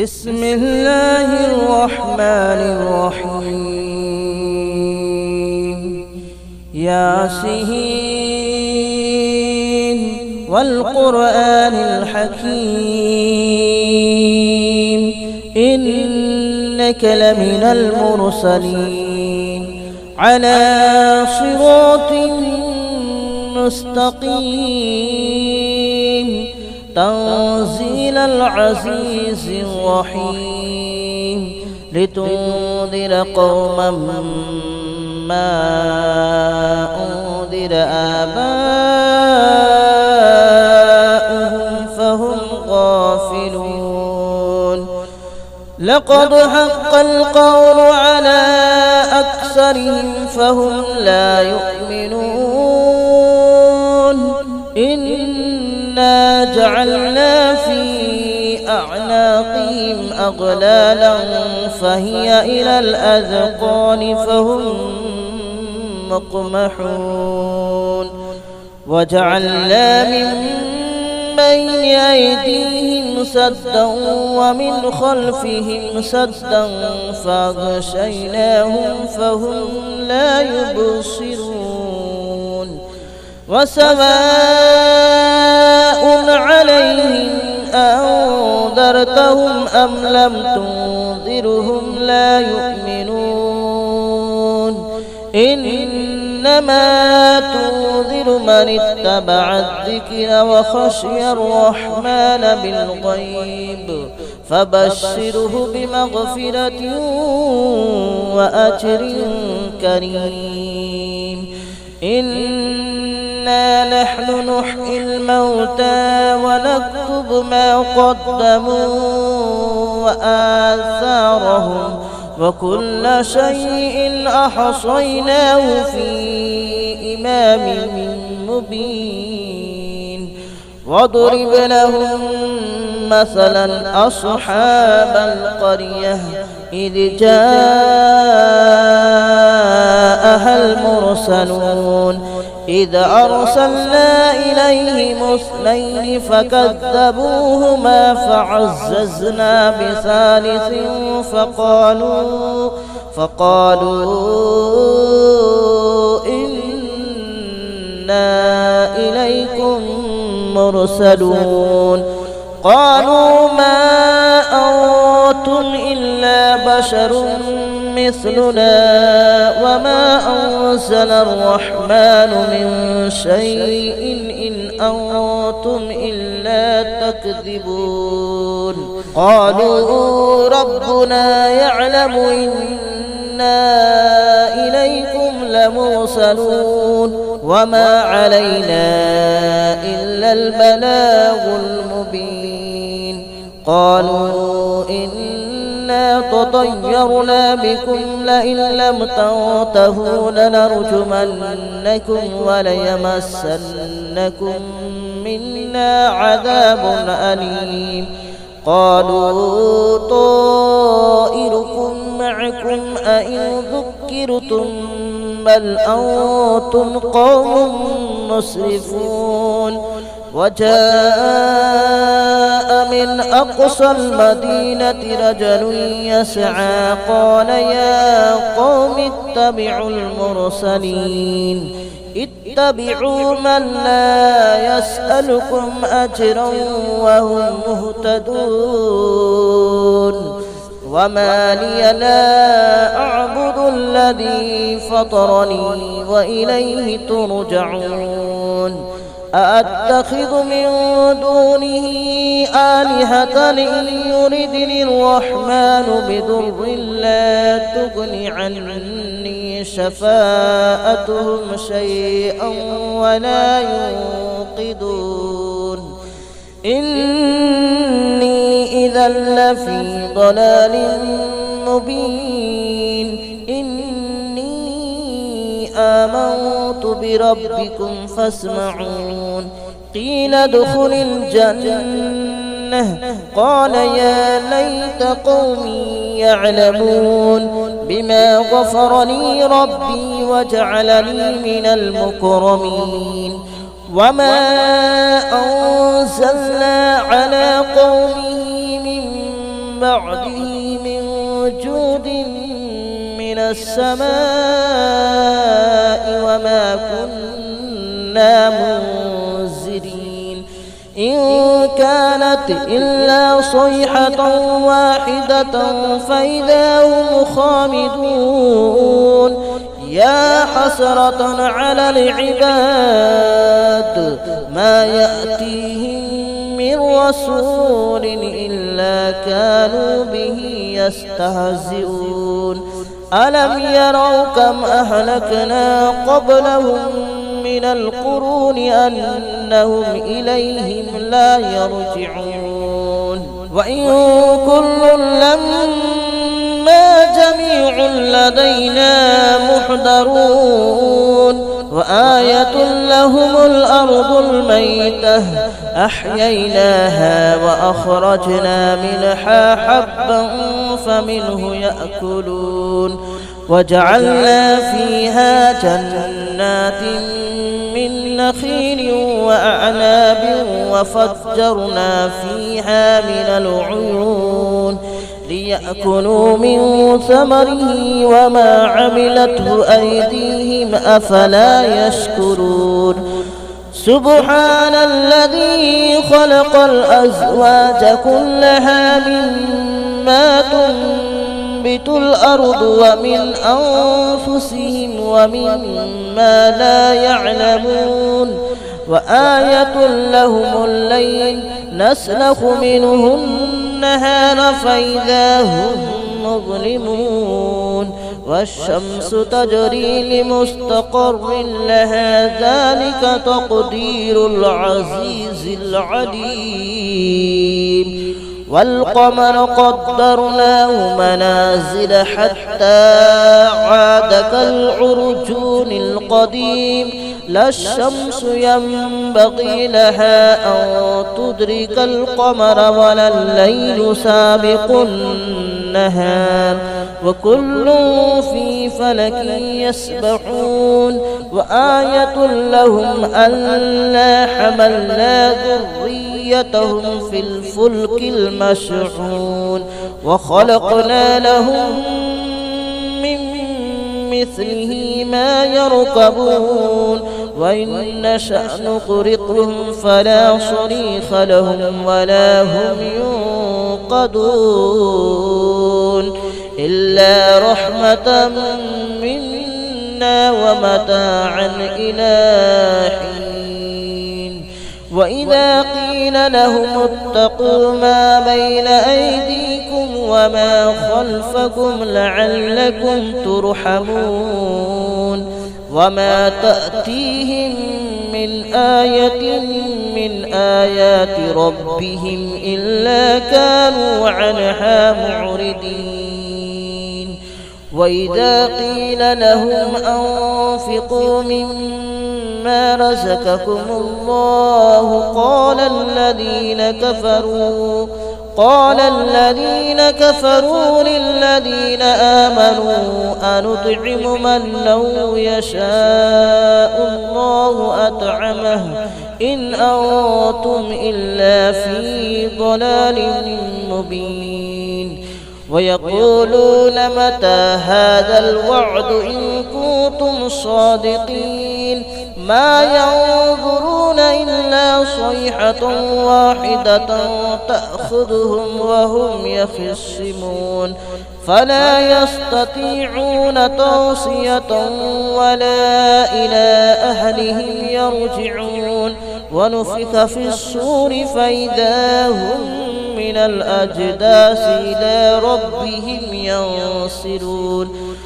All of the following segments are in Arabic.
بسم الله الرحمن الرحيم ياسين والقرآن الحكيم إنك لمن المرسلين على صراط مستقيم تنزيل العزيز الرحيم لتنذر قوما ما أنذر آباؤهم فهم غافلون لقد حق القول على أكثرهم فهم لا يؤمنون إنا جعلنا في أعناقهم أغلالا فهي إلى الأذقان فهم مقمحون وجعلنا من بين أيديهم سدا ومن خلفهم سدا فأغشيناهم فهم لا يبصرون وسواء عليهم أنذرتهم أم لم تنذرهم لا يؤمنون إنما تنذر من اتبع الذكر وخشي الرحمن بالغيب فبشره بمغفرة وأجر كريم إنا نحن نحيي الموتى ونكتب ما قدموا وآثارهم وكل شيء أحصيناه في إمام مبين واضرب لهم مثلا أصحاب القرية إذ جاءها المرسلون إذ أرسلنا إليهم اثنين فكذبوهما فعززنا بثالث فقالوا إنا إليكم مرسلون قالوا ما أنتم إلا بشر مثلنا وما أنزل الرحمن من شيء إن أنتم إلا تكذبون قالوا ربنا يعلم إنا إليكم لمرسلون وما علينا إلا البلاغ المبين قالوا إنا تطيرنا بكم لئن لم تنتهوا لنرجمنكم وليمسنكم منا عذاب أليم قالوا طائركم معكم أئن ذكرتم بل أنتم قوم مسرفون وجاء من أقصى المدينة رجل يسعى قال يا قوم اتبعوا المرسلين اتبعوا من لا يسألكم أجرا وهم مهتدون وما لي لا أعبد الذي فطرني وإليه ترجعون أأتخذ من دونه آلهة إن يردني الرحمن بضر لا تغن عني شفاءتهم شيئا ولا ينقذون إني إذا لفي ضلال مبين آمنت بربكم فاسمعون قيل ادخل الجنة قال يا ليت قومي يعلمون بما غفر لي ربي وجعلني من المكرمين وما أنزلنا على قومه من بعده من جود من السماء وما كنا منزلين إن كانت إلا صيحة واحدة فإذا هم خامدون يا حسرة على العباد ما يأتيهم من رسول إلا كانوا به يستهزئون ألم يروا كم أهلكنا قبلهم من القرون أنهم إليهم لا يرجعون وإن كل لما جميع لدينا محضرون وآية لهم الأرض الميتة أحييناها وأخرجنا منها حبا فمنه يأكلون وجعلنا فيها جنات من نخيل وأعناب وفجرنا فيها من العيون ليأكلوا من ثمره وما عملته أيديهم أفلا يشكرون سبحان الذي خلق الأزواج كلها مما تنبت الأرض ومن أنفسهم ومما لا يعلمون وآية لهم الليل نسلخ منه النهار فإذا هم مظلمون والشمس تجري لمستقر لها ذلك تقدير العزيز العليم والقمر قدرناه منازل حتى عاد كالعرجون القديم لا الشمس ينبغي لها أن تدرك القمر ولا الليل سابق النهار وكل في فلك يسبحون وآية لهم ألا حملنا ذريتهم في الفلك المشحون وخلقنا لهم من مثله ما يركبون وإن نشأ نغرقهم فلا صريخ لهم ولا هم ينقذون إلا رحمة منا ومتاعا إلى حين وإذا قيل لهم اتقوا ما بين أيديكم وما خلفكم لعلكم ترحمون وما تأتيهم من آية من آيات ربهم إلا كانوا عنها معرضين وإذا قيل لهم أنفقوا مما رزقكم الله قال الذين كفروا للذين آمنوا أنطعم من لو يشاء الله أطعمه إن أنتم إلا في ضلال مبين ويقولون متى هذا الوعد إن كنتم صادقين ما ينظرون إلا صيحة واحدة تأخذهم وهم يخصمون فلا يستطيعون توصية ولا إلى أهلهم يرجعون ونفخ في الصور فإذا هم من الأجداث إلى ربهم ينسلون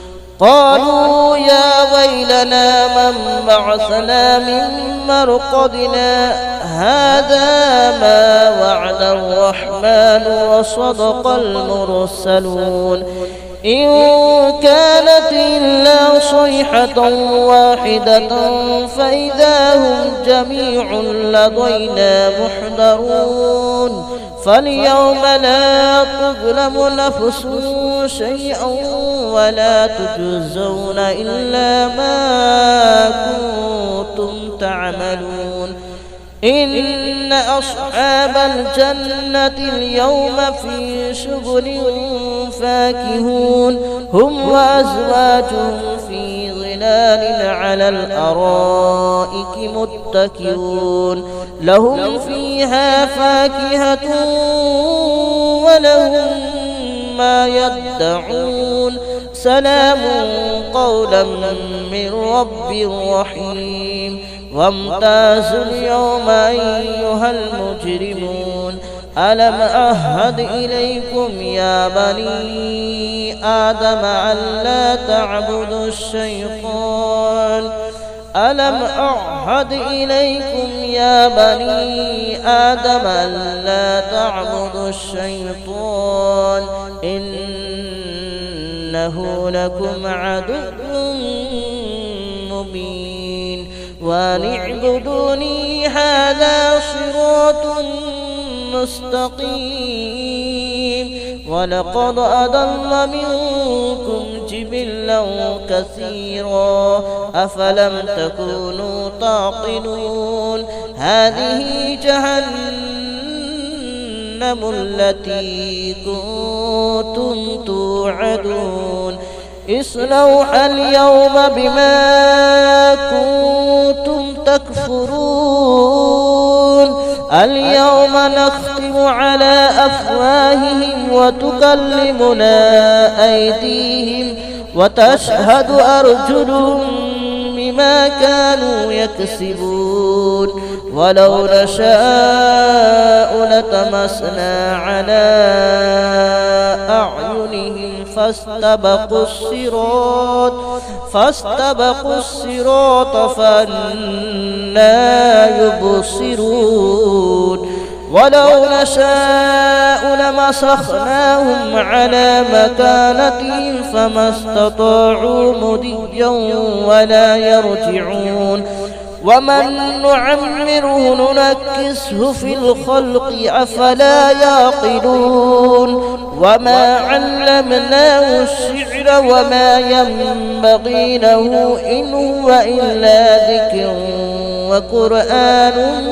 قالوا يا ويلنا من بعثنا من مرقدنا هذا ما وعد الرحمن وصدق المرسلون إن كانت إلا صيحة واحدة فإذا هم جميع لدينا محضرون فاليوم لا تظلم نفس شيئا ولا تجزون إلا ما كنتم تعملون إن أصحاب الجنة اليوم في شغل فاكهون هم وأزواجهم في ظلال على الأرائك متكئون لهم فيها فاكهة ولهم ما يدعون سلام قولا من رب رحيم وامتازوا اليوم أيها المجرمون ألم أعهد إليكم يا بني آدم ألا تعبدوا الشيطان ألم أعهد إليكم يا بني آدم ألا تعبدوا الشيطان إنه لكم عدو مبين وأن اعبدوني هذا صراط مستقيم ولقد أضل منكم جبلا كثيرا أفلم تكونوا تعقلون هذه جهنم التي كنتم توعدون اصلوها اليوم بما كنتم تكفرون اليوم نختم على أفواههم وتكلمنا أيديهم وتشهد أرجلهم بما كانوا يكسبون ولو نشاء لطمسنا على أعينهم فاستبقوا الصراط فأنى يبصرون ولو نشاء لمسخناهم على مكانتهم فما استطاعوا مضيا ولا يرجعون ومن نعمره ننكسه في الخلق أفلا يعقلون وما علمناه الشعر وما ينبغي له إن هو إلا ذكر وقرآن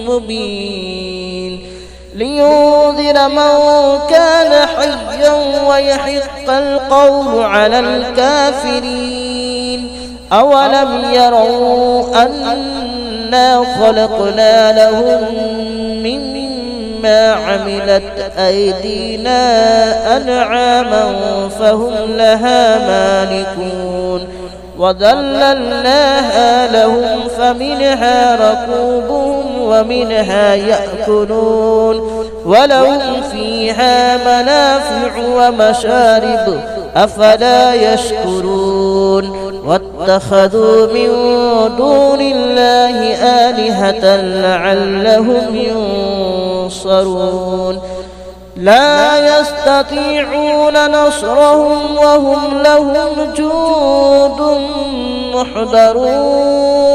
مبين لينذر من كان حيا ويحق القول على الكافرين أولم يروا أنا خلقنا لهم مما عملت أيدينا أنعاما فهم لها مالكون وذللناها لهم فمنها ركوبهم ومنها يأكلون ولهم فيها منافع ومشارب أفلا يشكرون واتخذوا من دون الله آلهة لعلهم ينصرون لا يستطيعون نصرهم وهم لهم جند محضرون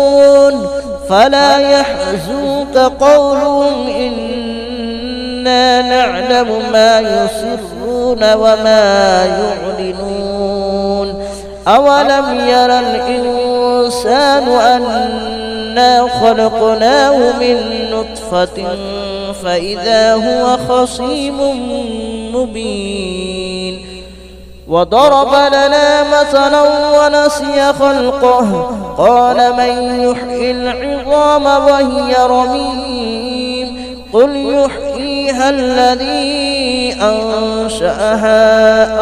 فلا يحزنك قولهم إنا نعلم ما يسرون وما يعلنون أولم يرى الإنسان أنا خلقناه من نطفة فإذا هو خصيم مبين وضرب لنا مثلا ونسي خلقه قال من يحيي العظام وهي رميم قل يحييها الذي أنشأها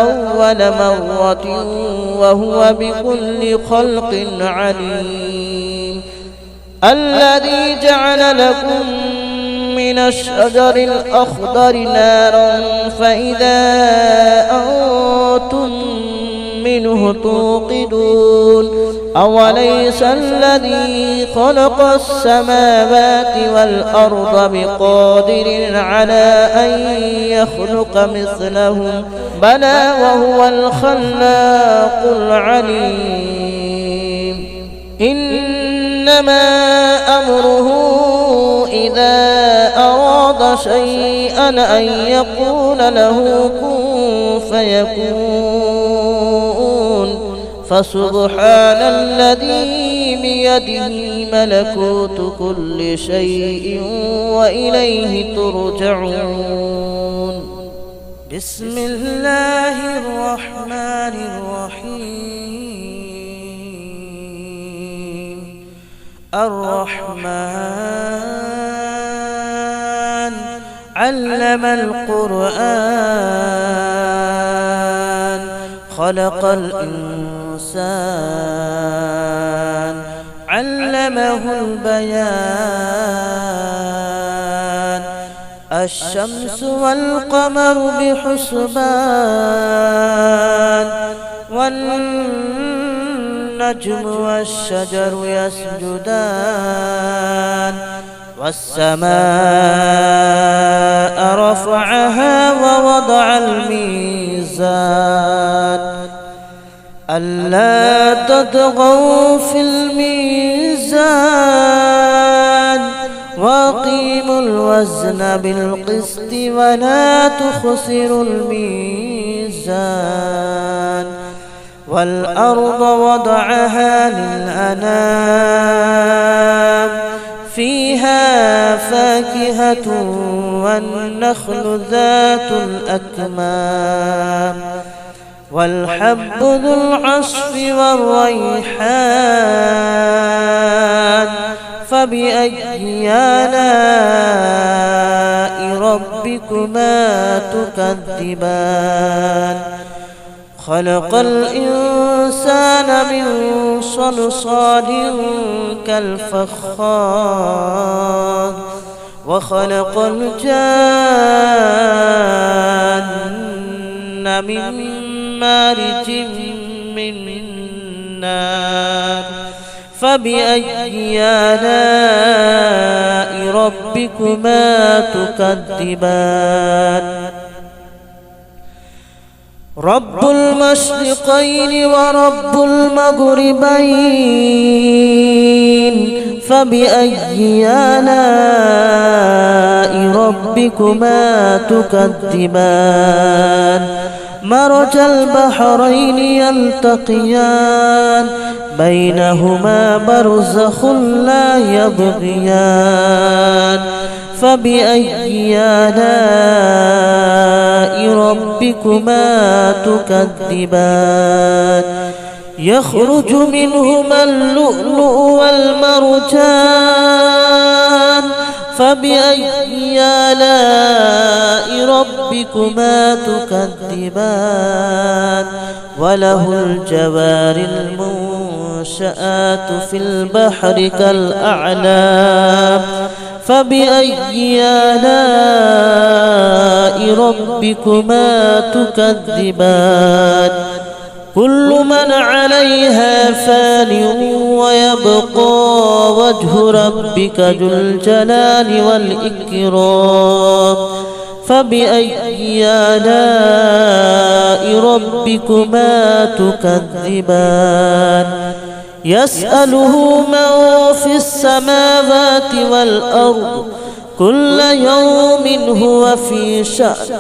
أول مرة وهو بكل خلق عليم الذي جعل لكم من الشجر الأخضر نارا فإذا أنتم منه توقدون أوليس الذي خلق السماوات والأرض بقادر على أن يخلق مثلهم بلى وهو الخلاق العليم إنما أمره إذا أراد شيئا أن يقول له كن فيكون فسبحان الذي بيده ملكوت كل شيء وإليه ترجعون. بسم الله الرحمن الرحيم. الرحمن علم القرآن خلق الإنسان علمه البيان. الشمس والقمر بحسبان والنجم والشجر يسجدان. والسماء رفعها ووضع الميزان ألا تطغوا في الميزان وأقيموا الوزن بالقسط ولا تخسروا الميزان. والأرض وضعها للأنام فيها فاكهة والنخل ذات الأكمام والحب ذو العصف والريحان. فبأي آلاء ربكما تكذبان. خلق الإنسان من صلصال كالفخار وخلق الجان من مارج من نار. فبأي آلاء ربكما تكذبان. رب المشرقين ورب المغربين. فبأي آلاء ربكما تكذبان. مرج البحرين يلتقيان بينهما برزخ لا يبغيان. فبأي آلاء ربكما تكذبان. يخرج منهما اللؤلؤ والمرجان. فبأي آلاء ربكما تكذبان. وله الجوار المنشآت في البحر كالأعلام. فبأي آلاء ربكما تكذبان. كل من عليها فان ويبقى وجه ربك ذو الجلال والإكرام. فبأي آلاء ربكما تكذبان. يسأله من في السماوات والأرض كل يوم هو في شأن.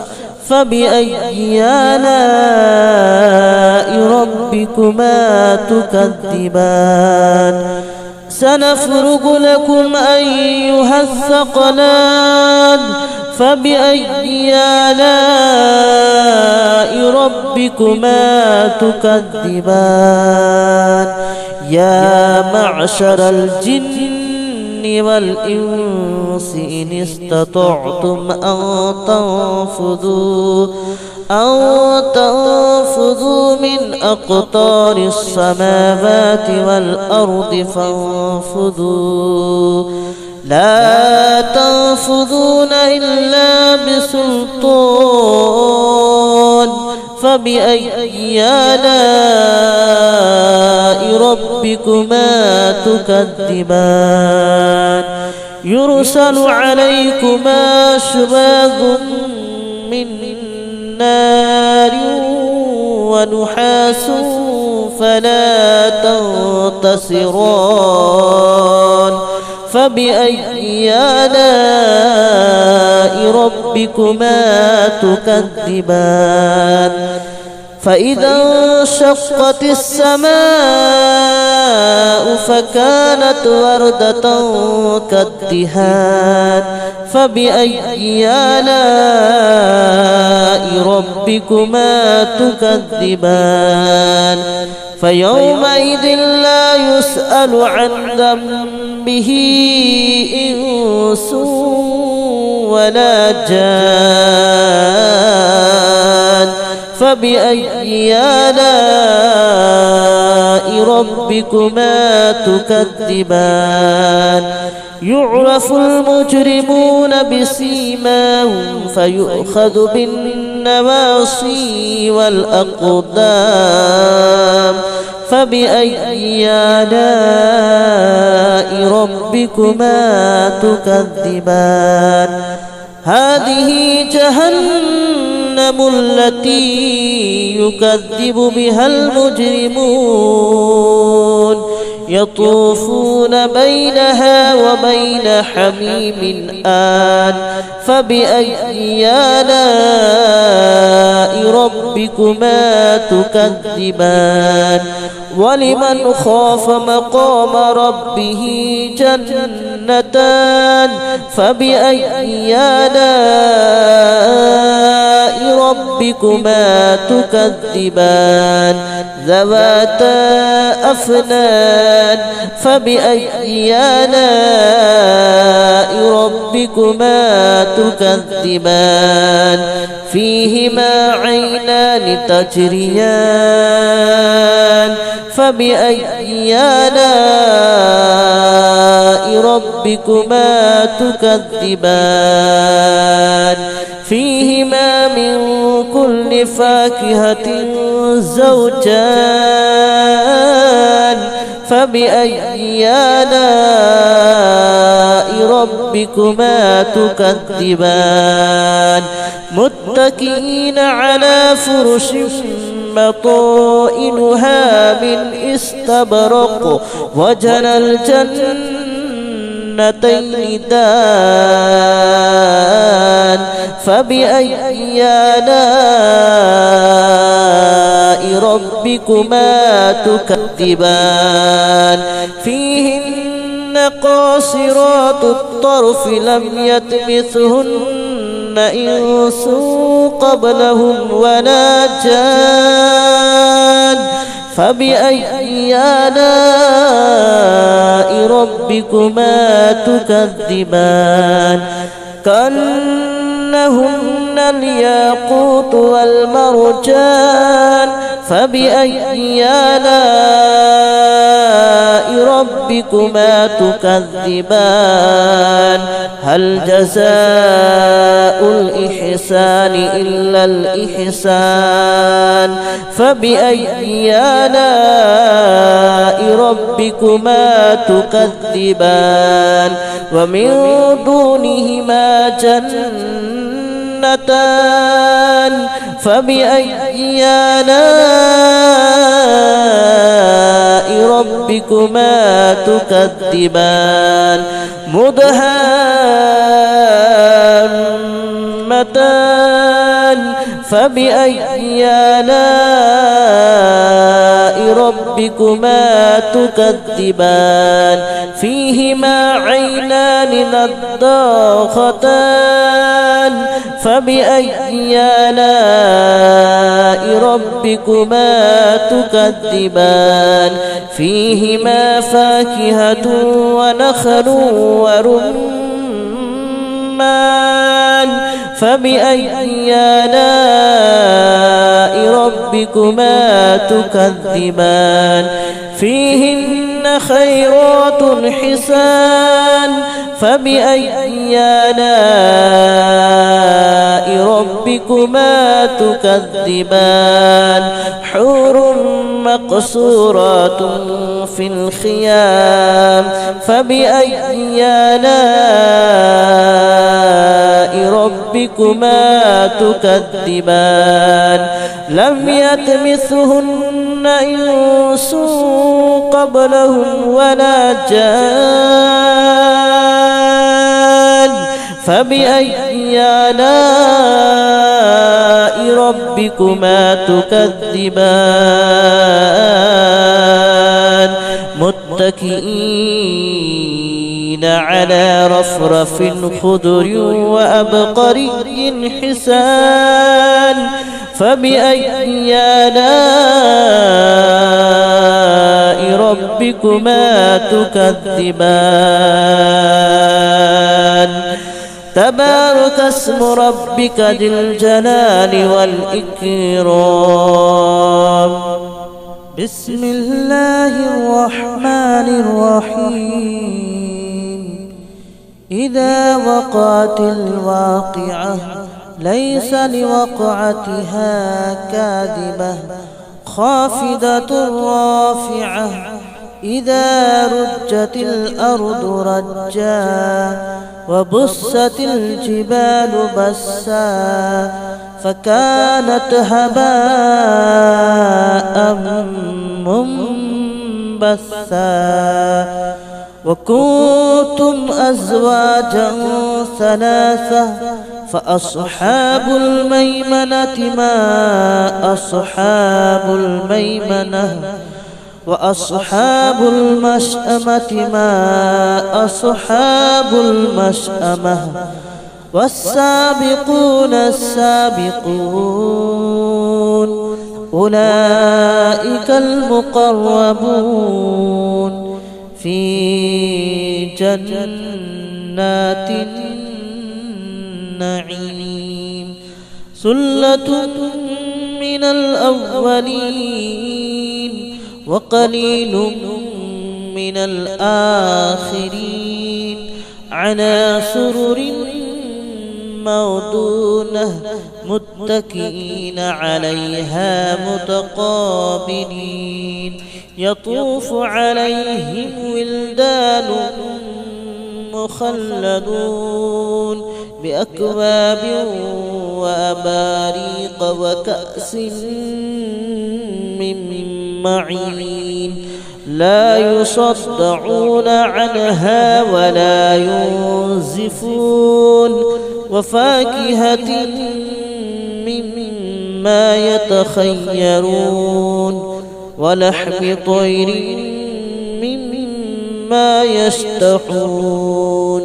فبأي آلاء ربكما تكذبان. سنفرغ لكم أيها الثقلان. فبأي آلاء ربكما تكذبان. يا معشر الجن والإنس إن استطعتم أن تنفذوا من أقطار السماوات والأرض فانفذوا لا تنفذون إلا بسلطان. فبأي آلاء ربكما تكذبان. يرسل عليكما شواظ من نار ونحاس فلا تنتصران. فبأي آلاء ربكما تكذبان. فإذا انشقت السماء فكانت وردة كالدهان فبأي آلاء ربكما تكذبان فيومئذ لا يسأل عن ذنبه إنس ولا جان فبأي آلاء ربكما تكذبان يعرف المجرمون بسيماهم فيؤخذ بالنواصي والأقدام فبأي آلاء ربكما تكذبان هذه جهنم التي يكذب بها المجرمون يطوفون بينها وبين حميم آن فبأي آلاء ربكما تكذبان ولمن خاف مقام ربه جنتان فبأي آلاء ربكما تكذبان ذواتا أفنان فبأي آلاء ربكما تكذبان فيهما عينان تجريان فبأي آلاء ربكما تكذبان فيهما من كل فاكهة زوجان فبأي آلاء ربكما تكذبان متكئين على فرش مطائنها من استبرق وجنى الجنتين دان فبأي آلاء ربكما تكذبان فيهن قاصرات الطرف لم يطمثهن إنس قبلهم ولا جان فبأي آلاء ربكما تكذبان كأنهن الياقوت والمرجان فبأي آلاء ربكما تكذبان هل جزاء الإحسان إلا الإحسان فبأي آلاء ربكما تكذبان ومن دونهما جنتان فبأي آلاء ربكما تكذبان مدهامتان فبأي آلاء ربكما تكذبان فيهما عينان نضاختان فبأي آلاء ربكما تكذبان فيهما فاكهة ونخل ورمان فبأي آلاء ربكما تكذبان فيهن خيرات حسان فبأي آلاء ربكما تكذبان حور مقصورات في الخيام فبأي آلاء ربكما تكذبان لم يطمثهن إنس قبلهم ولا جان فبأي آلاء ربكما تكذبان متكئين على رفرف خضر وأبقري حسان فبأي آلاء ربكما تكذبان تبارك اسم ربك ذي الجلال والإكرام بسم الله الرحمن الرحيم إذا وقعت الواقعة ليس لوقعتها كاذبة خافضة رافعة إذا رجت الأرض رجا وبست الجبال بسا فكانت هباء منبثا وكنتم أزواجا ثلاثة فأصحاب الميمنة ما أصحاب الميمنة وأصحاب المشأمة ما أصحاب المشأمة والسابقون السابقون أولئك المقربون في جنات النعيم ثلة من الأولين وقليل من الآخرين على سرر موضونة متكئين عليها متقابلين يطوف عليهم ولدان مخلدون بأكواب وأباريق وكأس من معين لا يصدعون عنها ولا ينزفون وفاكهة مما يتخيرون ولحم طير مما يشتهون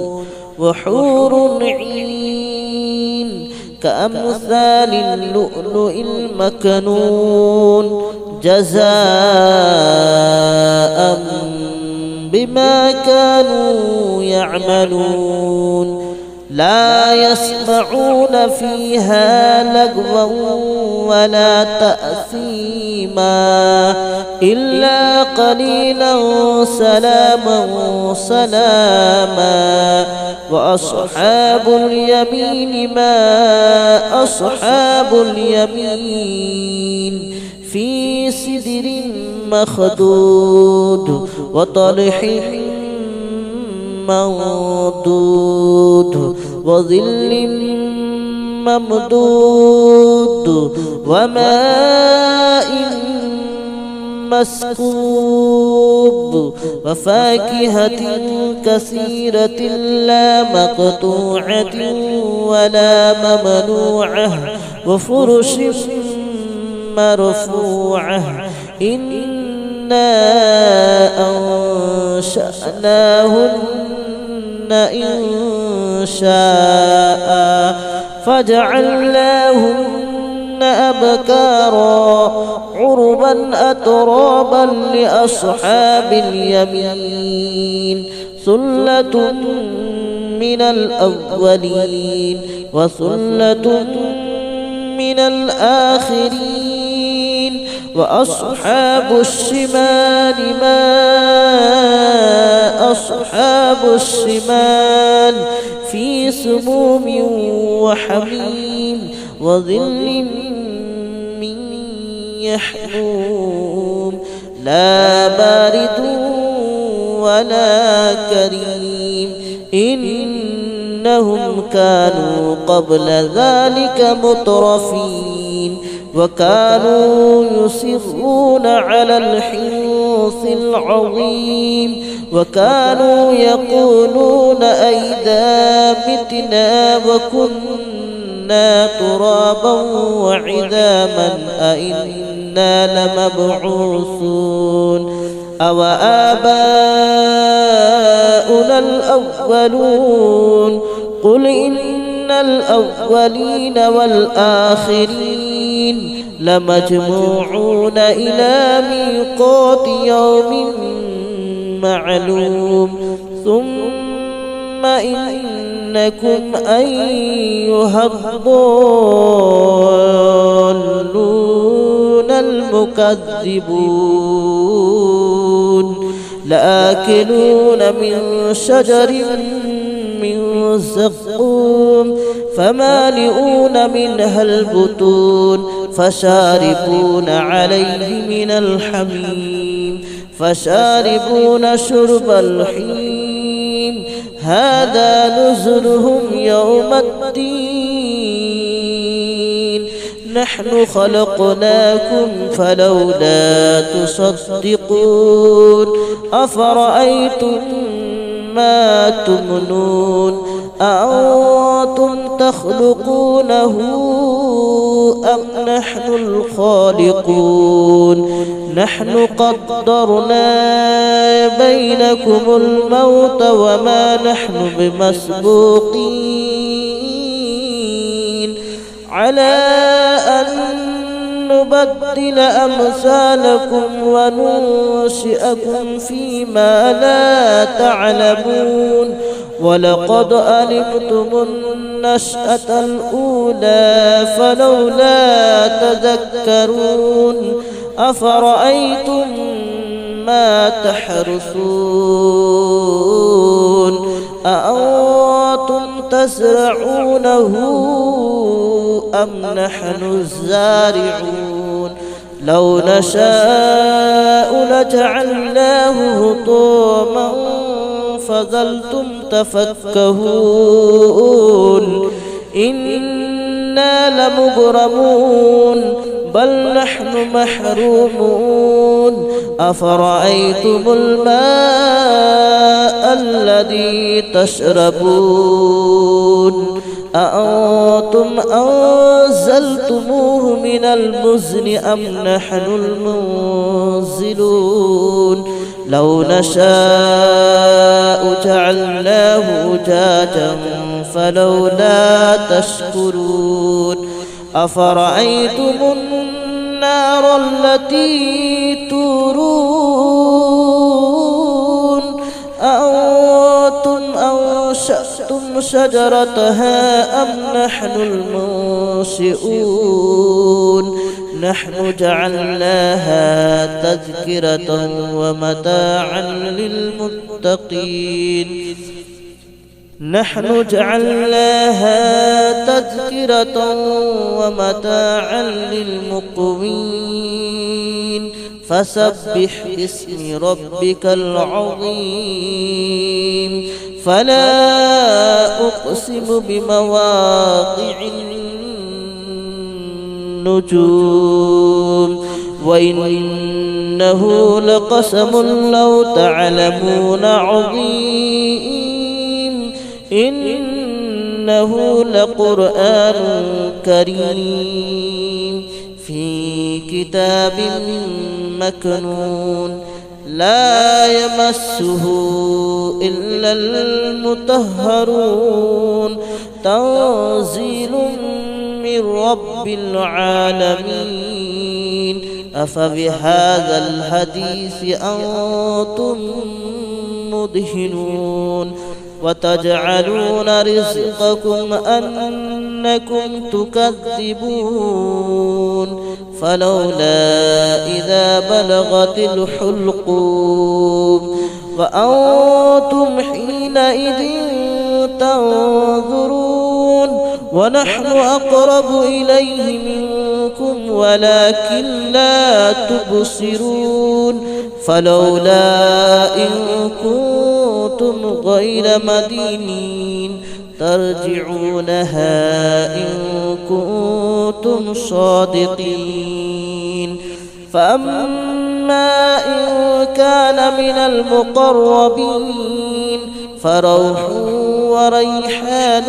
وحور عين كأمثال اللؤلؤ المكنون جزاء بما كانوا يعملون لا يسمعون فيها لغوا ولا تأثيما إلا قليلا سلاما سلاما وأصحاب اليمين ما أصحاب اليمين في سدر مخضود وطلح منضود وظل ممدود وماء مسكوب وفاكهة كثيرة لا مقطوعة ولا ممنوعة وفرش مرفوعة إنا أنشأناهن إنشاء فجعلناهن أبكارا عربا أترابا لأصحاب اليمين ثلة من الأولين وثلة من الآخرين وأصحاب الشمال ما أصحاب الشمال في سموم وحميم وظل من يحموم لا بارد ولا كريم إنهم كانوا قبل ذلك مترفين وكانوا يصرون على الحنث العظيم وكانوا يقولون أئذا متنا وكنا كنا ترابا وعظاما أئنا لمبعوثون أو آباؤنا الأولون قل إن الأولين والآخرين لمجموعون إلى ميقات يوم معلوم ثم إنكم أيها الضالون المكذبون لآكلون من شجر من زقوم فمالئون منها البطون فشاربون عليه من الحميم فشاربون شرب الحميم هذا نزلهم يوم الدين نحن خلقناكم فلولا تصدقون أفرأيتم ما تمنون أأنتم تخلقونه أم نحن الخالقون نحن قدرنا بينكم الموت وما نحن بمسبوقين على أن نبدل أمثالكم وننشئكم فيما لا تعلمون ولقد علمتم النشأة الأولى فلولا تذكرون أفرأيتم ما تحرثون أأنتم تزرعونه أم نحن الزارعون لو نشاء لجعلناه هطاما فظلتم تفكهون إنا لمغرمون بل نحن محرومون أفرأيتم الماء الذي تشربون أأنتم أنزلتموه من المزن أم نحن المنزلون لو نشاء جعلناه أجاجا فلولا تشكرون أفرأيتم النار التي تورون أأنتم أنشأتم شجرتها أم نحن المنشئون نحن جعلناها تذكرة ومتاعا للمتقين نحن جعلناها تذكرة ومتاعا للمقوين فسبح باسم ربك العظيم فلا أقسم بمواقع النجوم وإنه لقسم لو تعلمون عظيم إنه لقرآن كريم في كتاب مكنون لا يمسه إلا المطهرون تنزيل من رب العالمين أفبهذا الحديث أنتم مدهنون وتجعلون رزقكم أنكم تكذبون فلولا إذا بلغت الحلقوم وأنتم حينئذ تنظرون ونحن أقرب إليه منكم ولكن لا تبصرون فلولا إن كنتم غير مدينين ترجعونها إن كنتم صادقين فأما إن كان من المقربين فروح وريحان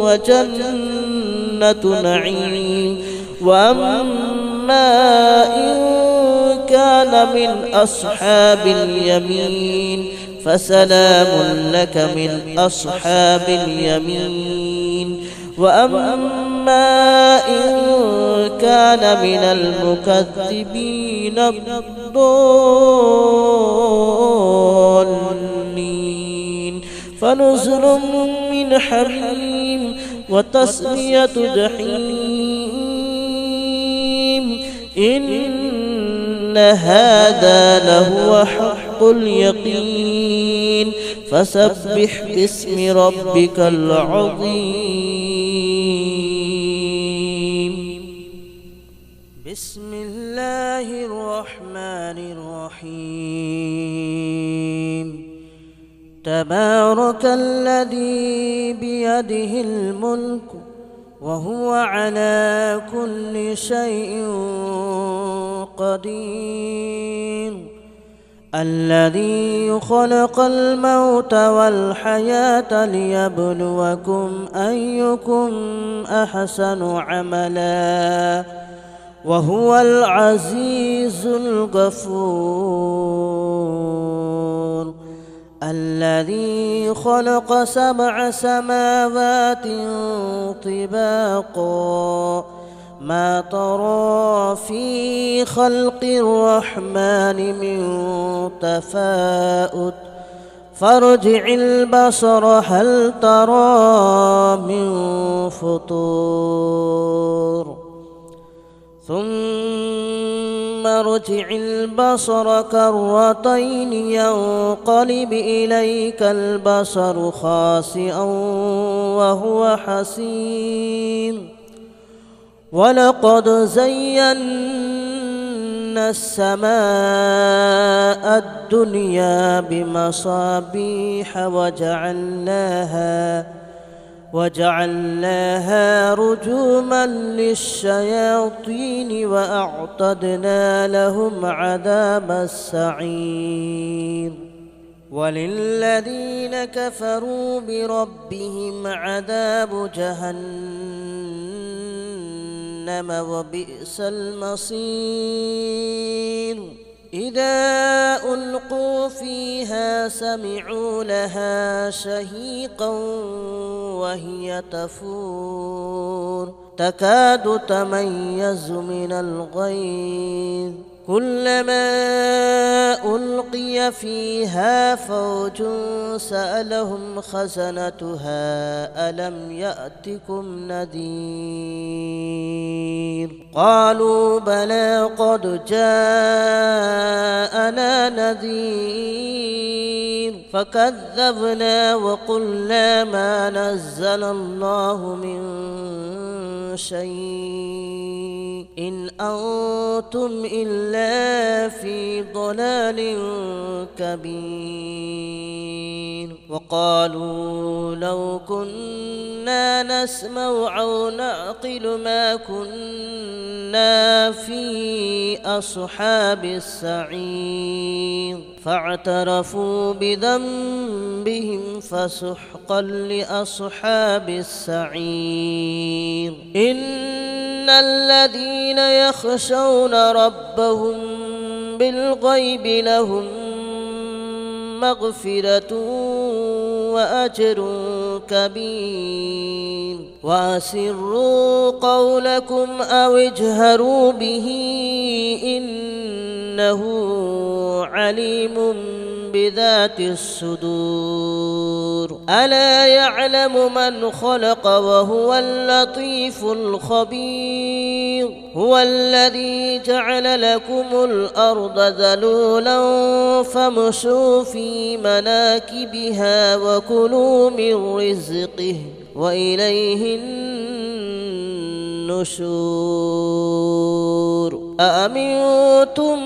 وجنة جنة نعيم وأما إن كان من أصحاب اليمين فسلام لك من أصحاب اليمين وأما إن كان من المكذبين الضالين فنزل من حميم وتصلية جحيم إن هذا لهو حق اليقين فسبح باسم ربك العظيم. بسم الله الرحمن الرحيم. تبارك الذي بيده الملك وهو على كل شيء قدير الذي خلق الموت والحياة ليبلوكم أيكم أحسن عملا وهو العزيز الغفور الذي خلق 7 سماوات طباقا ما ترى في خلق الرحمن من تفاؤت فارجع البصر هل ترى من فطور ثم ارجع البصر كرتين ينقلب إليك البصر خاسئا وهو حسير ولقد زينا السماء الدنيا بمصابيح وجعلناها رجوما للشياطين وأعتدنا لهم عذاب السعير وللذين كفروا بربهم عذاب جهنم وبئس المصير إذا ألقوا فيها سمعوا لها شهيقا وهي تفور تكاد تميز من الغيظ كلما ألقي فيها فوج سألهم خزنتها ألم يأتكم نذير قالوا بلى قد جاءنا نذير فكذبنا وقلنا ما نزل الله من شيء إن أنتم إلا في ضلال كبير وقالوا لو كنا نسمع أو نعقل ما كنا في أصحاب السعير فاعترفوا بذنبهم فسحقا لأصحاب السعير إن الذين يخشون ربهم بالغيب لهم مغفرة وأجر كبير وأسروا قولكم أو اجهروا به إنه عليم بذات الصدور ألا يعلم من خلق وهو اللطيف الخبير هو الذي جعل لكم الأرض ذلولا فامشوا في مناكبها وكلوا من رزقه وإليه النشور أأمنتم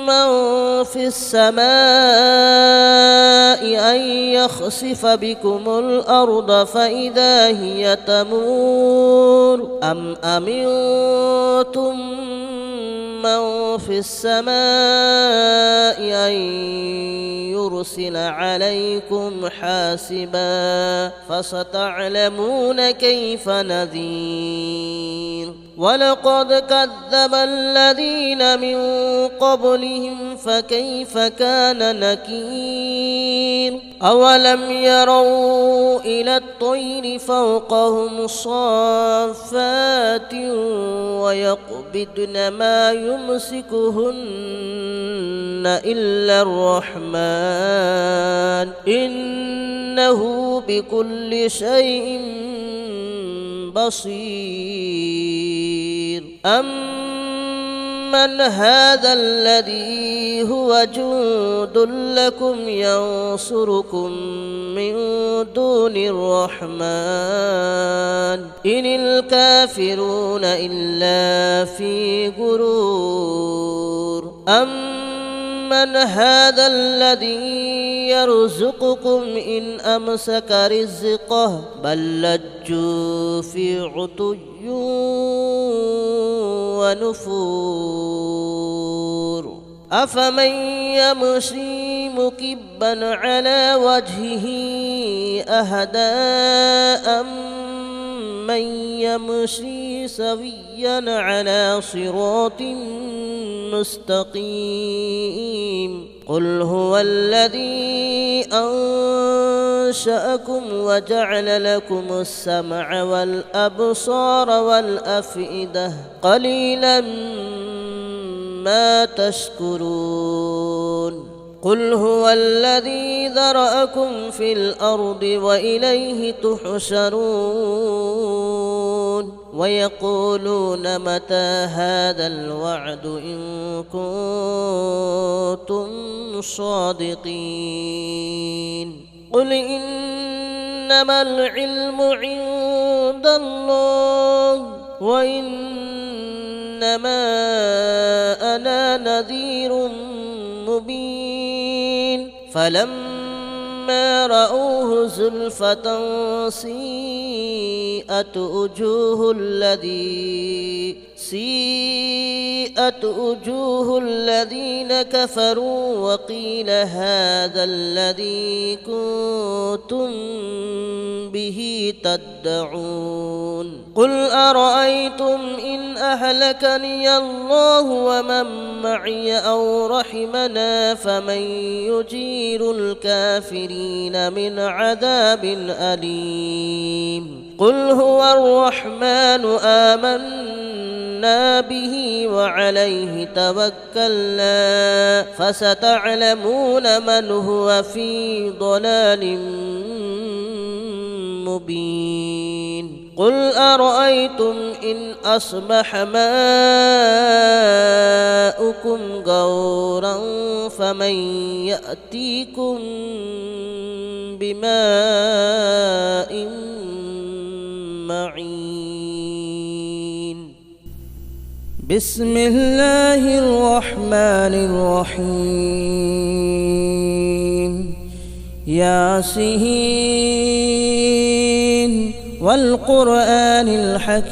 من في السماء أن يخسف بكم الأرض فإذا هي تمور أم أمنتم من في السماء أن يرسل عليكم حاسبا فستعلمون كيف نذير ولقد كذب الذين من قبلهم فكيف كان نكير أولم يروا إلى الطير فوقهم صافات ويقبضن ما يمسكهن إلا الرحمن إنه بكل شيء بصير أمن هذا الذي هو جند لكم ينصركم من دون الرحمن إن الكافرون إلا في غرور أمن هذا الذي يرزقكم إن أمسك رزقه بل لجوا في عتو ونفور أفمن يمشي مكبا على وجهه أهدى أمن يمشي سويا على صراط مستقيم قل هو الذي أنشأكم وجعل لكم السمع والأبصار والأفئدة قليلا ما تشكرون قل هو الذي ذرأكم في الأرض وإليه تحشرون ويقولون متى هذا الوعد إن كنتم صادقين قل إنما العلم عند الله وإنما أنا نذير مبين فلما رأوه زلفة سيئت وجوه الذين كفروا وقيل هذا الذي كنتم به تدعون قل أرأيتم إن أهلكني الله ومن معي أو رحمنا فمن يجير الكافرين من عذاب أليم قل هو الرحمن آمنا به وعليه توكلنا فستعلمون من هو في ضلال مبين قل أرأيتم إن أصبح ماؤكم غورا فمن يأتيكم بماء معين بسم الله الرحمن الرحيم ياسين والقرآن الحكيم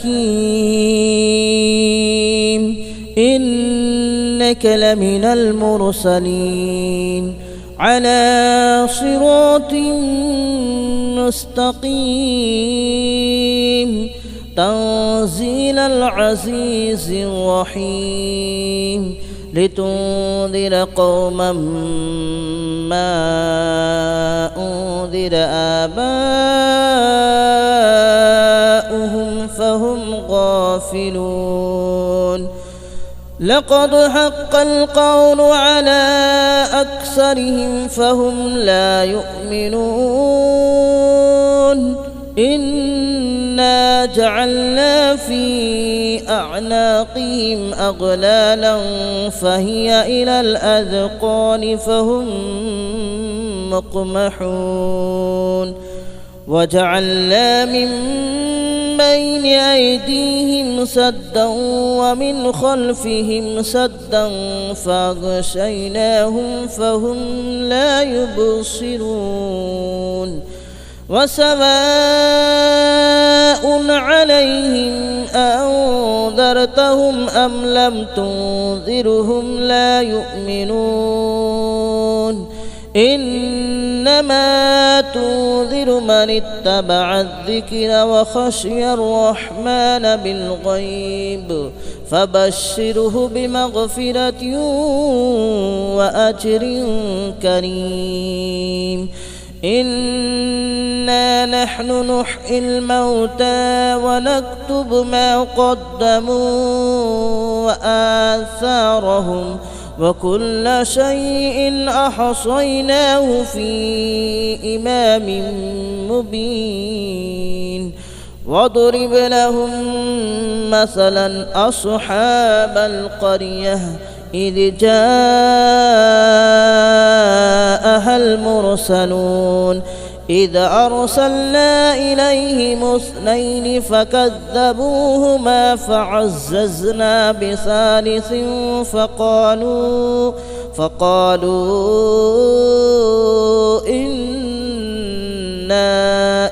إنك لمن المرسلين على صراط مستقيم تنزيل العزيز الرحيم لتنذر قوما ما أنذر آباؤهم فهم غافلون لقد حق القول على أكثرهم فهم لا يؤمنون إنا جعلنا في أعناقهم أغلالا فهي إلى الأذقان فهم مقمحون وجعلنا من بين أيديهم سدا ومن خلفهم سدا فأغشيناهم فهم لا يبصرون وسواء عليهم أأنذرتهم أم لم تنذرهم لا يؤمنون إنما تنذر من اتبع الذكر وخشي الرحمن بالغيب فبشره بمغفرة وأجر كريم إنا نحن نحيي الموتى ونكتب ما قدموا وآثارهم وكل شيء أحصيناه في إمام مبين واضرب لهم مثلا أصحاب القرية إذ جاءها المرسلون إذ أرسلنا إليهم 2 فكذبوهما فعززنا بثالث فقالوا إنا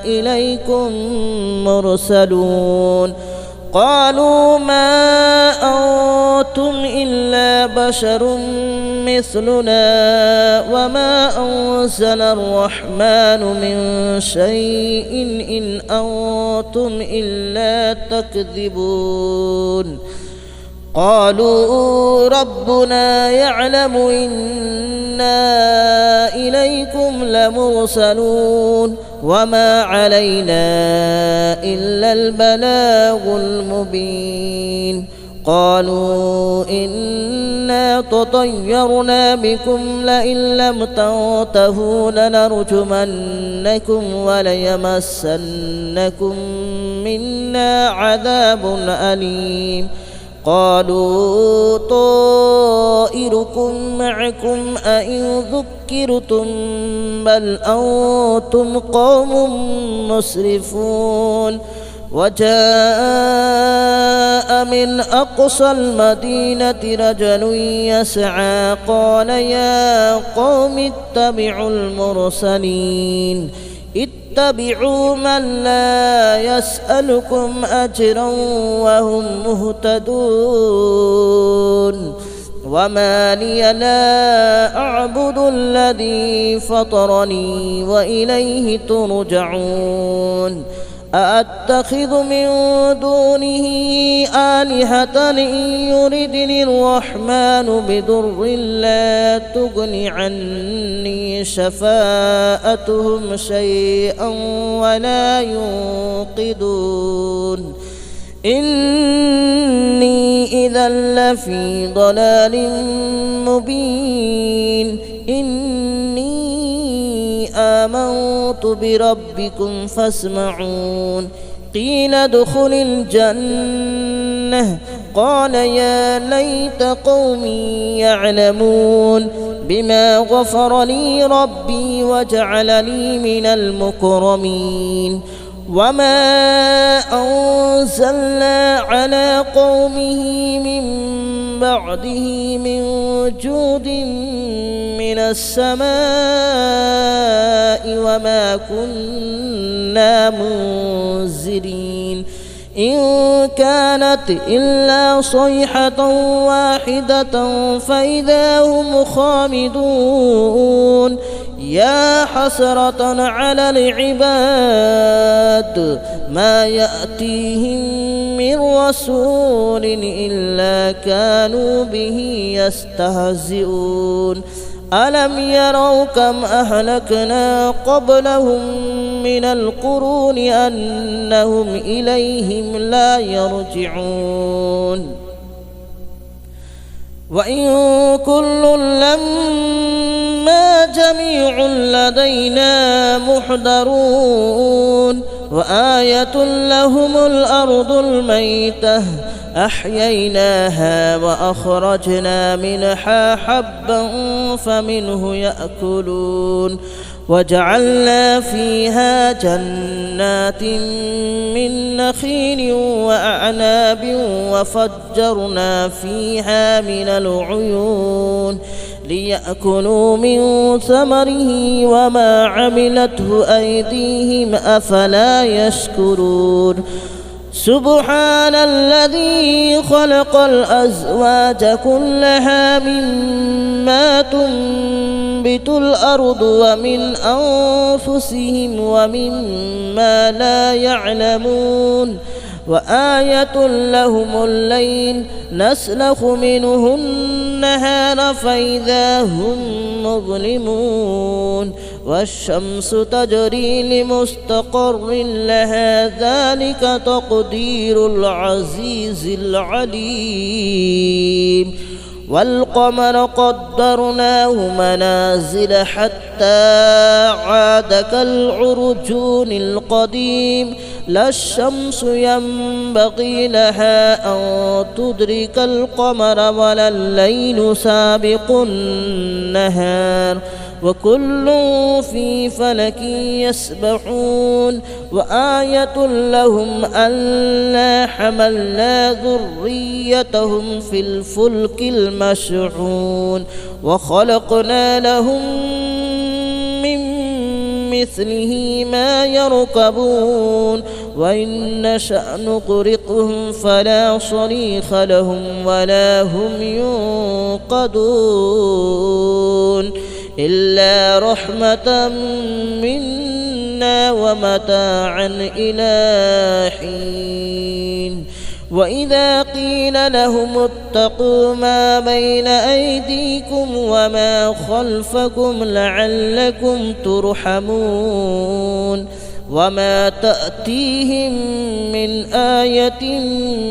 إليكم مرسلون قالوا ما أنتم إلا بشر مثلنا وما أنزل الرحمن من شيء إن أنتم إلا تكذبون قالوا ربنا يعلم إنا إليكم لمرسلون وما علينا إلا البلاغ المبين قالوا إنا تطيرنا بكم لئن لم تنتهوا لنرجمنكم وليمسنكم منا عذاب أليم قالوا طائركم معكم أئن ذكرتم بل أنتم قوم مسرفون وجاء من أقصى المدينة رجل يسعى قال يا قوم اتبعوا المرسلين اتبعوا من لا يسألكم أجرا وهم مهتدون وما لي لا أعبد الذي فطرني وإليه ترجعون أأتخذ من دونه آلهة إن يردني الرحمن بضر لا تغن عني شفاءتهم شيئا ولا ينقذون إني إذا لفي ضلال مبين إني آمنت بربكم فاسمعون قيل ادخل الجنة قال يا ليت قومي يعلمون بما غفر لي ربي وجعلني من المكرمين وما أنزلنا على قومه من بعده من جود من السماء وما كنا منزلين إن كانت إلا صيحة واحدة فإذا هم خامدون يا حسرة على العباد ما يأتيهم من رسول إلا كانوا به يستهزئون ألم يروا كم أهلكنا قبلهم من القرون أنهم إليهم لا يرجعون وإن كل لما جميع لدينا محضرون وآية لهم الأرض الميتة أحييناها وأخرجنا منها حبا فمنه يأكلون وجعلنا فيها جنات من نخيل وأعناب وفجرنا فيها من العيون ليأكلوا من ثمره وما عملته أيديهم أفلا يشكرون سبحان الذي خلق الأزواج كلها مما تنبت الأرض ومن أنفسهم ومما لا يعلمون وآية لهم الليل نسلخ منه النهار فإذا هم مظلمون والشمس تجري لمستقر لها ذلك تقدير العزيز العليم والقمر قدرناه منازل حتى عاد كالعرجون القديم لا الشمس ينبغي لها أن تدرك القمر ولا الليل سابق النهار وكل في فلك يسبحون وآية لهم ألا حملنا ذريتهم في الفلك المشحون وخلقنا لهم من مثله ما يركبون وإن نشأ نغرقهم فلا صريخ لهم ولا هم ينقذون إلا رحمة منا ومتاعا إلى حين وإذا قيل لهم اتقوا ما بين أيديكم وما خلفكم لعلكم ترحمون وما تأتيهم من آية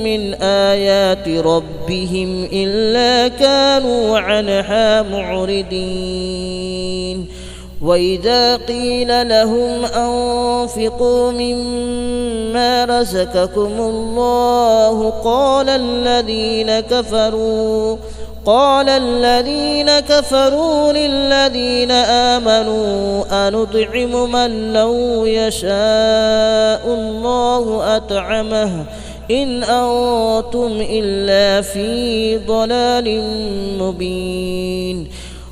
من آيات ربهم إلا كانوا عنها معرضين وإذا قيل لهم أنفقوا مما رزقكم الله قال الذين كفروا للذين آمنوا أنطعم من لو يشاء الله أطعمه إن أنتم إلا في ضلال مبين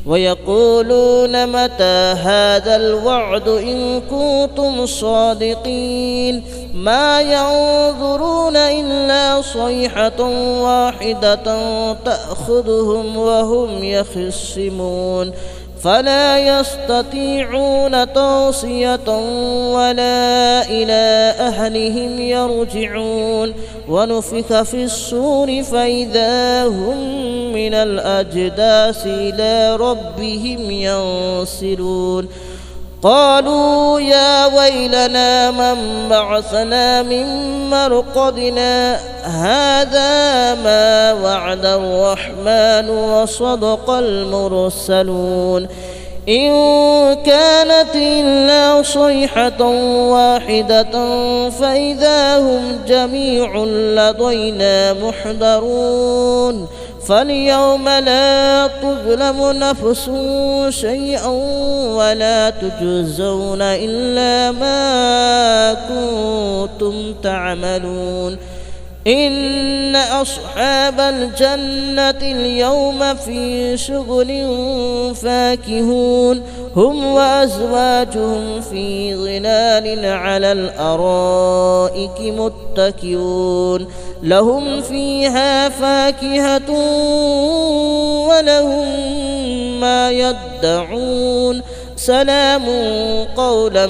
ويقولون متى هذا الوعد إن كنتم صادقين ما ينظرون إلا صيحة واحدة تأخذهم وهم يخصمون فلا يستطيعون توصية ولا إلى أهلهم يرجعون ونفخ في الصور فإذا هم من الأجداث إلى ربهم ينسلون قالوا يا ويلنا من بعثنا من مرقدنا هذا ما وعد الرحمن وصدق المرسلون إن كانت إلا صيحة واحدة فإذا هم جميع لدينا محضرون فاليوم لا تظلم نفس شيئا ولا تجزون إلا ما كنتم تعملون إن أصحاب الجنة اليوم في شغل فاكهون هم وأزواجهم في ظلال على الأرائك متكئون لهم فيها فاكهة ولهم ما يدعون سلام قولا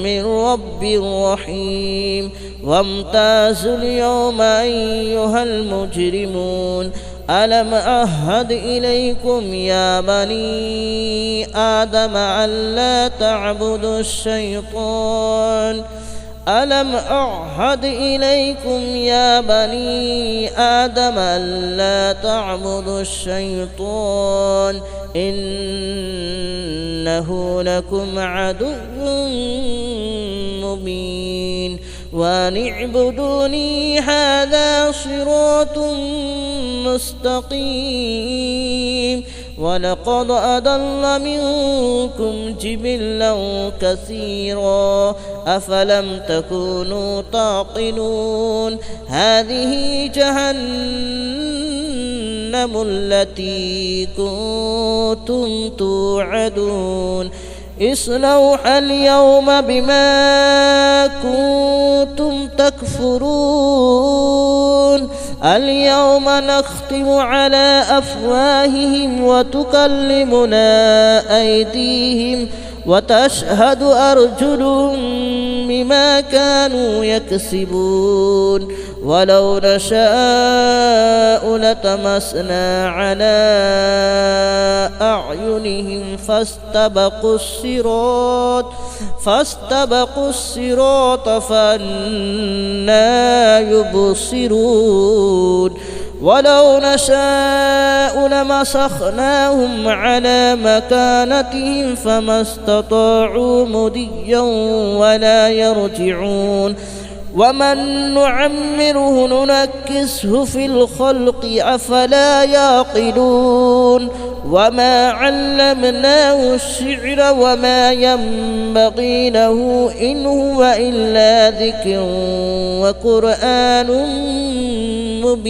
من رب رحيم وامتازوا اليوم أيها المجرمون ألم أعهد إليكم يا بني آدم ألا تعبدوا الشيطان ألم أعهد إليكم يا بني آدم ألا تعبدوا الشيطان إنه لكم عدو مبين وأن اعبدوني هذا صراط مستقيم ولقد أضل منكم جبلا كثيرا أفلم تكونوا تعقلون هذه جهنم جهنم التي كنتم توعدون اصلوها اليوم بما كنتم تكفرون اليوم نختم على أفواههم وتكلمنا أيديهم وتشهد أرجلهم بما كانوا يكسبون ولو نشاء لطمسنا على أعينهم فاستبقوا الصراط فأنى يبصرون ولو نشاء لمسخناهم على مكانتهم فما استطاعوا مضيا ولا يرجعون ومن نعمره ننكسه في الخلق أفلا يعقلون وما علمناه الشعر وما ينبغي له إن هو إلا ذكر وقرآن مبين.